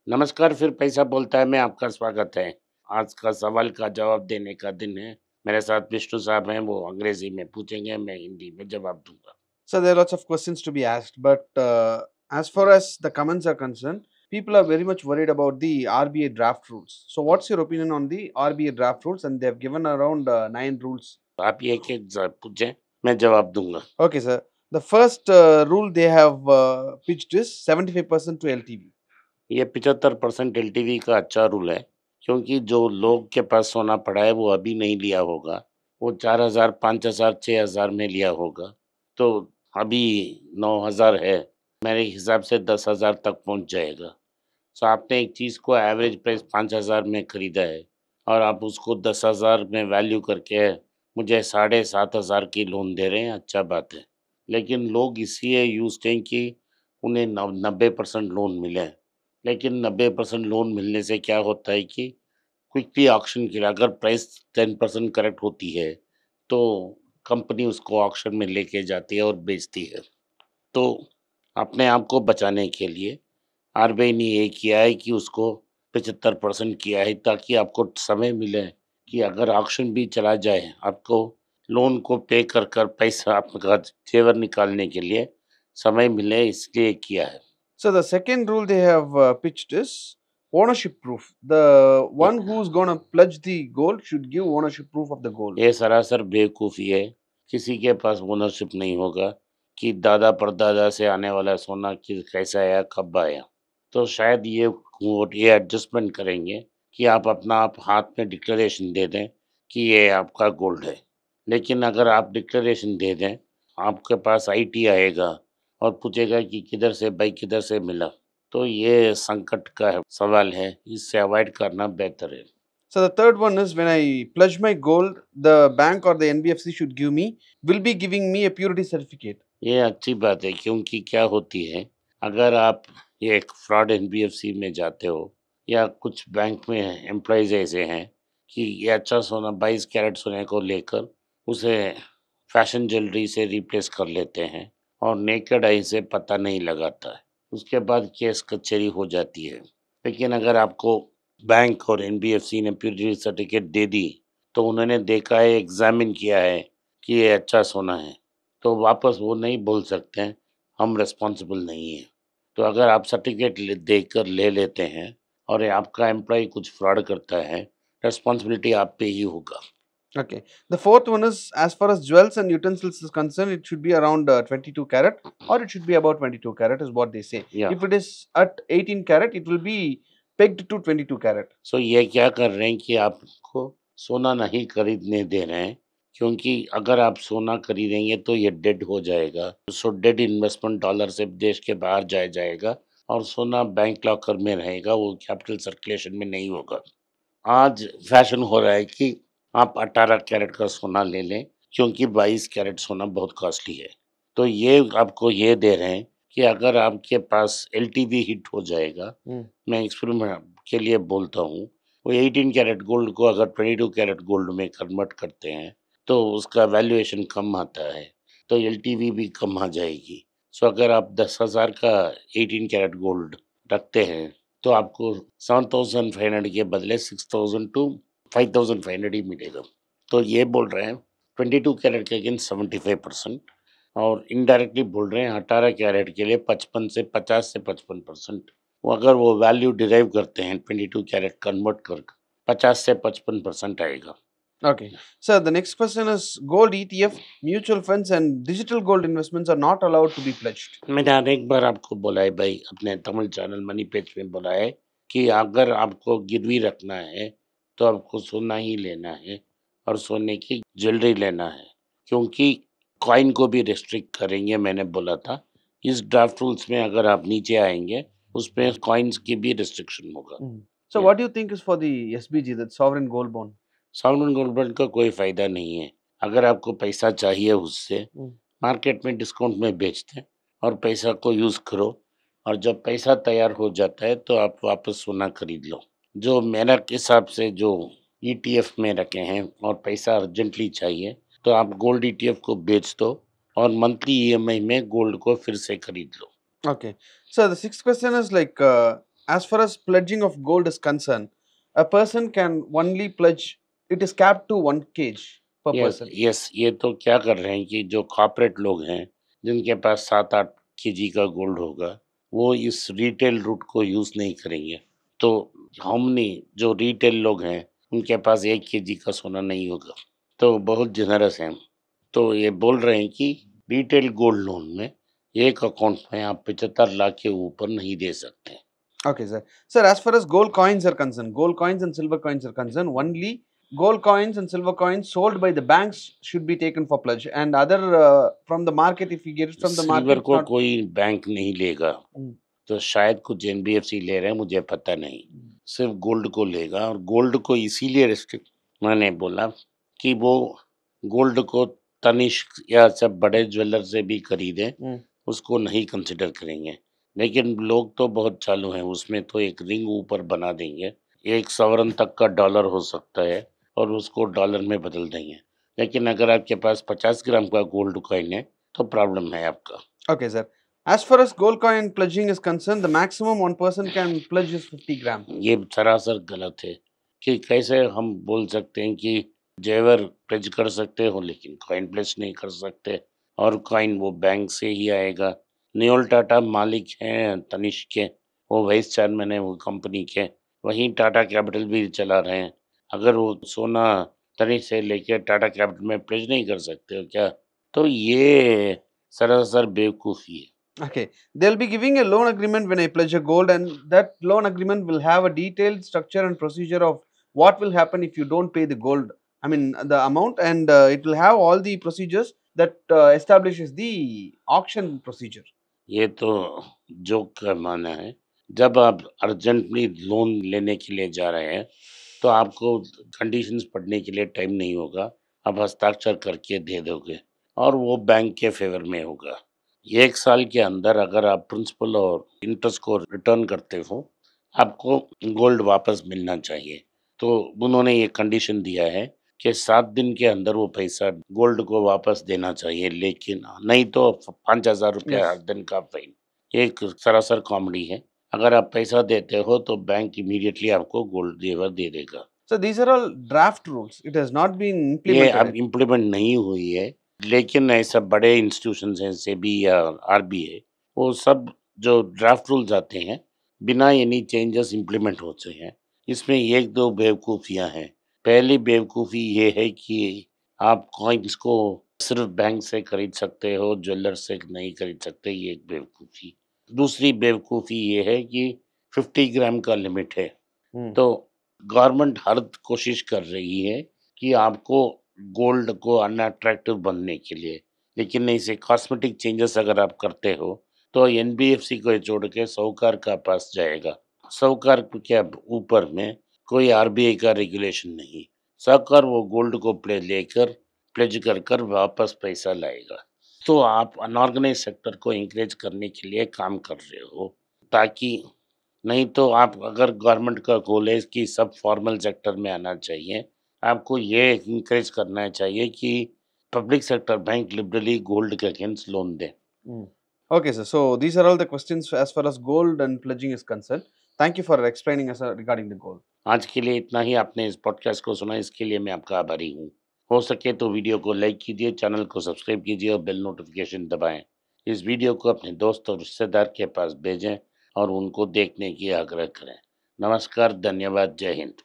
नमस्कार, फिर पैसा बोलता है में आपका स्वागत है। आज का सवाल का जवाब देने का दिन है। मेरे साथ विष्णु साहब हैं, वो अंग्रेजी में पूछेंगे, मैं हिंदी में जवाब दूँगा। So there are lots of questions to be asked, but as far as the comments are concerned, people are very much worried about the RBA draft rules. So what's your opinion on the RBA draft rules? And they've given around 9 rules. आप ये एक-एक पूछें, मैं जवाब दूँगा। Okay, sir. The first rule they have pitched is 75% to LTV. ये 75% LTV का अच्छा रूल है, क्योंकि जो लोग के पास सोना पड़ा है, वो अभी नहीं लिया होगा। वो 4000, 5000, 6000 में लिया होगा। तो अभी 9000 है, मेरे हिसाब से 10,000 तक पहुँच जाएगा। सो आपने एक चीज़ को एवरेज प्राइस 5,000 में खरीदा है और आप उसको 10,000 में वैल्यू करके मुझे 7,500 की लोन दे रहे हैं, अच्छा बात है। लेकिन लोग इसलिए यूज़्ड हैं कि उन्हें 90% लोन मिले। लेकिन 90% लोन मिलने से क्या होता है कि क्विकली ऑक्शन के लिए अगर प्राइस 10% करेक्ट होती है, तो कंपनी उसको ऑक्शन में लेके जाती है और बेचती है। तो अपने आप को बचाने के लिए आरबीआई ने ये किया है कि उसको 75% किया है, ताकि आपको समय मिले कि अगर ऑक्शन भी चला जाए, आपको लोन को पे कर पैसा आपका जेवर निकालने के लिए समय मिले, इसलिए किया है। So the second rule they have pitched is ownership proof. The ये one who's gonna pledge the gold should give ownership proof of the gold. ये सरासर बेवकूफ़ी है। किसी के पास ओनरशिप नहीं होगा कि दादा-परदादा से आने वाला सोना कि कैसे आया, कब आया। तो शायद ये एडजस्टमेंट करेंगे कि आप अपना आप हाथ में डिक्लेरेशन दे दें कि ये आपका गोल्ड है। लेकिन अगर आप डिक्लेरेशन दे दें, आपके पास आईटी आएगा और पूछेगा कि किधर से भाई किधर से मिला? तो ये संकट का सवाल है, इससे अवॉइड करना बेहतर है। So the third one is when I pledge my gold, the bank or the NBFC should give me, will be giving me a purity certificate. ये अच्छी बात है, क्योंकि क्या होती है, अगर आप ये एक फ्रॉड एनबीएफसी में जाते हो या कुछ बैंक में एम्प्लॉइज़ ऐसे हैं कि ये अच्छा सोना 22 कैरेट सोने को लेकर उसे फैशन ज्वेलरी से रिप्लेस कर लेते हैं और नेकेड आई से पता नहीं लगाता है। उसके बाद केस कचहरी हो जाती है। लेकिन अगर आपको बैंक और एनबीएफसी ने प्योरिटी सर्टिफिकेट दे दी, तो उन्होंने देखा है, एग्ज़ामिन किया है कि ये अच्छा सोना है, तो वापस वो नहीं बोल सकते हैं, हम रिस्पॉन्सिबल नहीं हैं। तो अगर आप सर्टिफ़िकेट देकर ले लेते हैं और ये आपका एम्प्लॉयी कुछ फ्रॉड करता है, रिस्पॉन्सिबिलिटी आप पे ही होगा। Okay. The fourth one is as far as jewels and utensils is concerned, it should be around 22 carat or it should be about 22 carat is what they say. या If it is at 18 carat, it will be pegged to 22 carat. सो ये क्या कर रहे हैं कि आपको सोना नहीं खरीदने दे रहे हैं, क्योंकि अगर आप सोना खरीदेंगे तो ये डेड हो जाएगा। सो डेड इन्वेस्टमेंट डॉलर से देश के बाहर जाया जाएगा और सोना बैंक लॉकर में रहेगा, वो कैपिटल सर्कुलेशन में नहीं होगा। आज फैशन हो रहा है कि आप 18 कैरेट का सोना ले लें, क्योंकि 22 कैरेट सोना बहुत कॉस्टली है। तो ये आपको ये दे रहे हैं कि अगर आपके पास एलटीवी हिट हो जाएगा, मैं एक्सपेरिमेंट के लिए बोलता हूँ, वो 18 कैरेट गोल्ड को अगर 22 कैरेट गोल्ड में कन्वर्ट करते हैं, तो उसका वैल्यूएशन कम आता है, तो एलटीवी भी कम आ जाएगी। सो अगर आप 10,000 का 18 कैरेट गोल्ड रखते हैं, तो आपको 7,500 के बदले 6,000 टू 5,500 ही मिलेगा। तो ये बोल रहे हैं 22 कैरेट के अगेंस्ट 75% और इनडायरेक्टली बोल रहे हैं 18 कैरेट के लिए 55 से 50 से 55%। वो अगर वो वैल्यू डिराइव करते हैं 22 कैरेट कन्वर्ट कर 50 से 55% आएगा। Okay. So the next question is gold ETF, mutual funds, and digital gold investments are not allowed to be pledged. मैंने अनेक बार आपको बोला है भाई, अपने तमिल चैनल मनी पेज में बोला है कि अगर आपको गिरवी रखना है, तो आपको सोना ही लेना है और सोने की ज्वेलरी लेना है, क्योंकि कॉइन को भी रिस्ट्रिक्ट करेंगे, मैंने बोला था। इस ड्राफ्ट रूल्स में अगर आप नीचे आएंगे, उसमें कॉइन्स की भी रिस्ट्रिक्शन होगा। So या what do you think is for the SBG, that sovereign gold bond? Sovereign gold bond का कोई फ़ायदा नहीं है। अगर आपको पैसा चाहिए उससे, मार्केट में डिस्काउंट में बेच दें और पैसा को यूज़ करो, और जब पैसा तैयार हो जाता है तो आप वापस सोना खरीद लो। जो मेरे हिसाब से जो ईटीएफ में रखे हैं और पैसा अर्जेंटली चाहिए, तो आप गोल्ड ईटीएफ को बेच दो और मंथली ईएमआई में गोल्ड को फिर से खरीद लो। Okay. So the sixth question is like as far as pledging of gold is concerned, a person can only pledge, it is capped to 1 kg per yes, person. Yes, ये तो क्या कर रहे हैं कि जो कॉर्पोरेट लोग हैं, जिनके पास 7-8 केजी का गोल्ड होगा, वो इस रिटेल रूट को यूज़ नहीं करेंगे। तो हमने जो रिटेल लोग हैं, उनके पास 1 केजी का सोना नहीं होगा, तो बहुत जेनरस हैं। तो ये बोल रहे हैं कि रिटेल गोल्ड लोन में एक अकाउंट में आप 75 लाख के ऊपर नहीं दे सकते। Okay, sir. Sir, as far as gold coins are concerned, gold coins and silver coins are concerned, only gold coins and silver coins sold by the banks should be taken for pledge, and other from the market, if you get it from the market, silver it's को not. कोई bank नहीं लेगा, Mm, तो शायद कुछ NBFC ले रहे हैं, मुझे पता नहीं। सिर्फ गोल्ड को लेगा और गोल्ड को इसीलिए रेस्ट्रिक्ट मैंने बोला कि वो गोल्ड को तनिष्क या सब बड़े ज्वेलर से भी खरीदें, mm. उसको नहीं कंसिडर करेंगे। लेकिन लोग तो बहुत चालू हैं, उसमें तो एक रिंग ऊपर बना देंगे, 1 सवरन तक का डॉलर हो सकता है और उसको डॉलर में बदल देंगे। लेकिन अगर आपके पास 50 ग्राम का गोल्ड कॉइन है, तो प्रॉब्लम है आपका। Okay, sir. As far as gold coin pledging is concerned, the maximum one person can pledge is 50 gram. ये सरासर गलत है कि कैसे हम बोल सकते हैं कि जेवर प्लेज कर सकते हो लेकिन कॉइन प्लेज नहीं कर सकते और कॉइन वो बैंक से ही आएगा। नियोल टाटा मालिक हैं तनिष्क के, वो वाइस चेयरमैन है वो कंपनी के, वहीं टाटा कैपिटल भी चला रहे हैं। अगर वो सोना तनिष्क से लेके टाटा कैपिटल में प्लेज नहीं कर सकते हो क्या? तो ये सरासर बेवकूफ़ी है। Okay, they'll be giving a loan agreement when I pledge a gold, and that loan agreement will have a detailed structure and procedure of what will happen if you don't pay the gold. I mean the amount, and it will have all the procedures that establishes the auction procedure. ये तो joke का माना है। जब आप urgently loan लेने के लिए जा रहे हैं, तो आपको कंडीशंस पढ़ने के लिए टाइम नहीं होगा। आप हस्ताक्षर करके दे दोगे और वो बैंक के फ़ेवर में होगा। 1 साल के अंदर अगर आप प्रिंसिपल और इंटरेस्ट को रिटर्न करते हो, आपको गोल्ड वापस मिलना चाहिए। तो उन्होंने ये कंडीशन दिया है कि 7 दिन के अंदर वो पैसा गोल्ड को वापस देना चाहिए, लेकिन नहीं तो 5,000 रुपया हर Yes. दिन का फाइन। ये एक सरासर कॉमेडी है। अगर आप पैसा देते हो तो बैंक इमीडिएटली आपको गोल्ड जेवर दे देगा। So these are all draft rules. It has not been ये implemented. अब इम्प्लीमेंट नहीं हुई है, लेकिन ऐसा बड़े इंस्टीट्यूशंस हैं सेबी या आरबीआई, वो सब जो ड्राफ्ट रूल्स आते हैं, बिना एनी चेंजेस इम्प्लीमेंट होते हैं। इसमें 1-2 बेवकूफ़ियाँ हैं। पहली बेवकूफ़ी ये है कि आप कॉइन्स को सिर्फ़ बैंक से खरीद सकते हो, ज्वेलर से नहीं खरीद सकते, ये एक बेवकूफ़ी। दूसरी बेवकूफ़ी ये है कि 50 ग्राम का लिमिट है। Hmm. तो गवर्नमेंट हर कोशिश कर रही है कि आपको गोल्ड को अनअट्रैक्टिव बनने के लिए, लेकिन ऐसे कॉस्मेटिक चेंजेस अगर आप करते हो तो एनबीएफसी को छोड़ के साहूकार का पास जाएगा। साहूकार के ऊपर में कोई आरबीआई का रेगुलेशन नहीं। साहूकार वो गोल्ड को प्लेज कर कर वापस पैसा लाएगा। तो आप अनऑर्गेनाइज सेक्टर को इंकरेज करने के लिए काम कर रहे हो, ताकि नहीं तो आप अगर गवर्नमेंट का गोल है कि सब फॉर्मल सेक्टर में आना चाहिए, आपको ये इनकरेज करना चाहिए कि public sector bank liberally gold के अगेंस्ट लोन दें। Hmm. Okay, sir. So these are all the questions as far as gold and pledging is concerned. Thank you for explaining us regarding the gold. आज के लिए इतना ही। आपने इस podcast को सुना, इसके लिए मैं आपका आभारी हूँ। हो सके तो वीडियो को लाइक कीजिए, चैनल को सब्सक्राइब कीजिए और बेल नोटिफिकेशन दबाएँ। इस वीडियो को अपने दोस्त और रिश्तेदार के पास भेजें और उनको देखने की आग्रह करें। नमस्कार, धन्यवाद, जय हिंद।